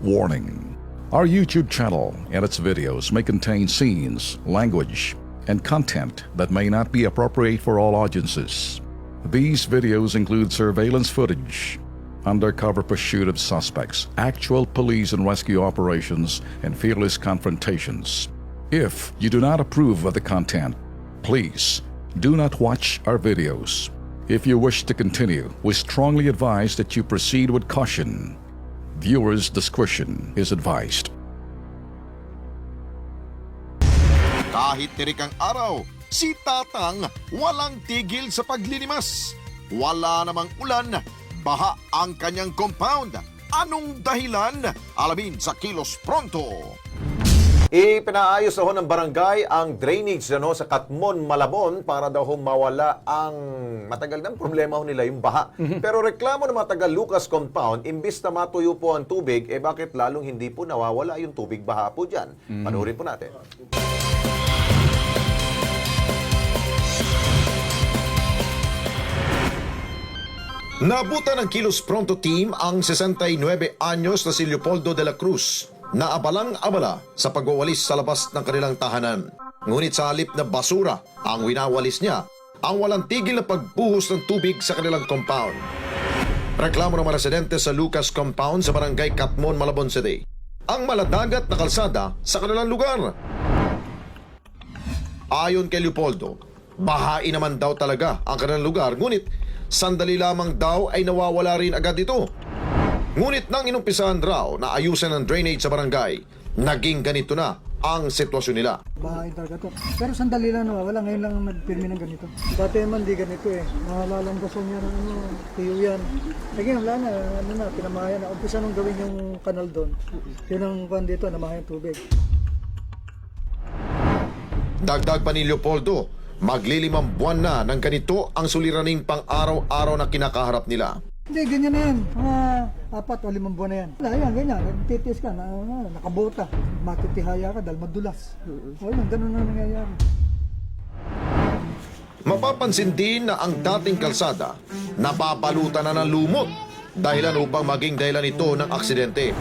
Warning. Our YouTube channel and its videos may contain scenes, language, and content that may not be appropriate for all audiences. These videos include surveillance footage, undercover pursuit of suspects, actual police and rescue operations, and fearless confrontations. If you do not approve of the content, please do not watch our videos. If you wish to continue, we strongly advise that you proceed with caution. Viewers' discretion is advised. Kahit tirik ang araw, si Tatang walang tigil sa paglilimas. Wala namang ulan, baha ang kanyang compound. Anong dahilan? Alamin sa Kilos Pronto. Ipinaayos na ho ng barangay ang drainage sa Katmon, Malabon para daw ho mawala ang matagal ng problema ho nila yung baha. Pero reklamo ng mga taga Lucas Compound, imbis na matuyo po ang tubig, bakit lalong hindi po nawawala yung tubig baha po dyan? Panoorin po natin. Nabutan ng Kilos Pronto team ang 69 anyos na si Leopoldo de la Cruz na abalang-abala sa pagwawalis sa labas ng kanilang tahanan. Ngunit sa halip na basura ang winawalis niya, ang walang tigil na pagbuhos ng tubig sa kanilang compound. Reklamo ng mga residente sa Lucas Compound sa barangay Katmon, Malabon City ang maladagat na kalsada sa kanilang lugar. Ayon kay Leopoldo, bahain naman daw talaga ang kanilang lugar, ngunit sandali lamang daw ay nawawala rin agad ito. Ngunit nang inumpisahan raw na ayusin ang drainage sa barangay, naging ganito na ang sitwasyon nila. Bahay talaga to. Pero sandali lang nawawala, ngayon lang nagpirmi ng ganito. Dati naman di ganito eh. Nalalambasan niya ng tiyo yan. Ngayon wala na, pinamahayan na. Umpisa nung gawin yung kanal doon. Yun ang pan dito, namahayan tubig. Dagdag pa ni Leopoldo, maglilimang buwan na ng ganito ang suliraning pang-araw-araw na kinakaharap nila. Hindi, ganyan na yan. Mga 4 o 5 buwan na yan. Wala yan, ganyan. Nagtitiis ka, nakabota. Matitihaya ka dahil madulas. O yun, ganun na nangyayari. Mapapansin din na ang dating kalsada napapalutan na ng lumot dahilan upang maging dahilan ito ng aksidente.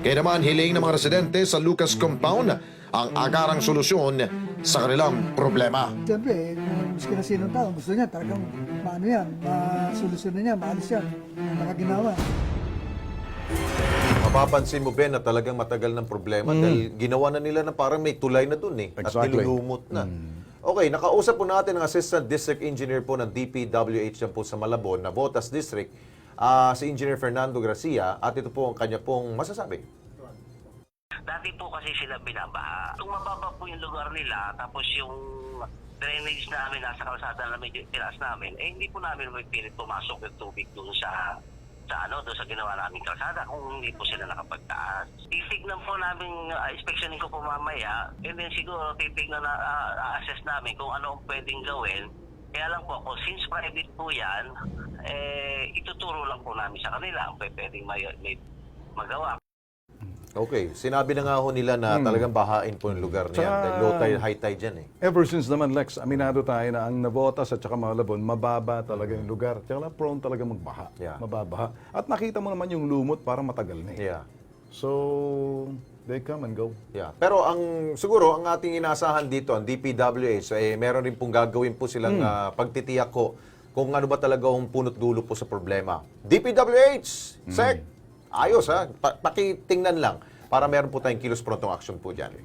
Kaya naman hiling ng mga residente sa Lucas Compound ang agarang solusyon sa kanilang problema. Siyempre, miski na sinong tao, gusto niya talagang maano yan, masolusyon niya, maalis yan, nakaginawa. Mapapansin mo, Ben, na talagang matagal ng problema dahil ginawa na nila na parang may tulay na dun at nilulumot na. Okay, nakausap po natin ang Assistant District Engineer po ng DPWH dyan po sa Malabon, na Botas District, si Engineer Fernando Gracia, at ito po ang kanya pong masasabi. Dati po kasi sila binabaha. Kung mababa po yung lugar nila, tapos yung drainage namin nasa kalsada na medyo tinaas namin, hindi po namin magpilit pumasok yung tubig doon doon sa ginawa namin kalsada kung hindi po sila nakapagtaas. Titignan po namin, inspectionin ko po mamaya, and then siguro titignan na assess namin kung ano ang pwedeng gawin. Kaya lang po ako, since private po yan, ituturo lang po namin sa kanila ang pwedeng may magawa. Okay, sinabi na nga ho nila na talagang bahain po yung lugar niyan. Dahil low tide, high tide dyan eh. Ever since naman, Lex, aminado tayo na ang Navotas at saka Malabon, mababa talaga yung lugar. Tsaka prone talaga magbaha. Yeah. Mababaha. At nakita mo naman yung lumot, parang matagal na eh. Yeah. So, they come and go. Yeah. Pero siguro ang ating inasahan dito, ang DPWH, meron rin pong gagawin po silang pagtitiyak ko kung ano ba talaga ang punot dulo po sa problema. DPWH, SEC, ayos ha, pakitingnan lang para meron po tayong kilos prontong action po dyan.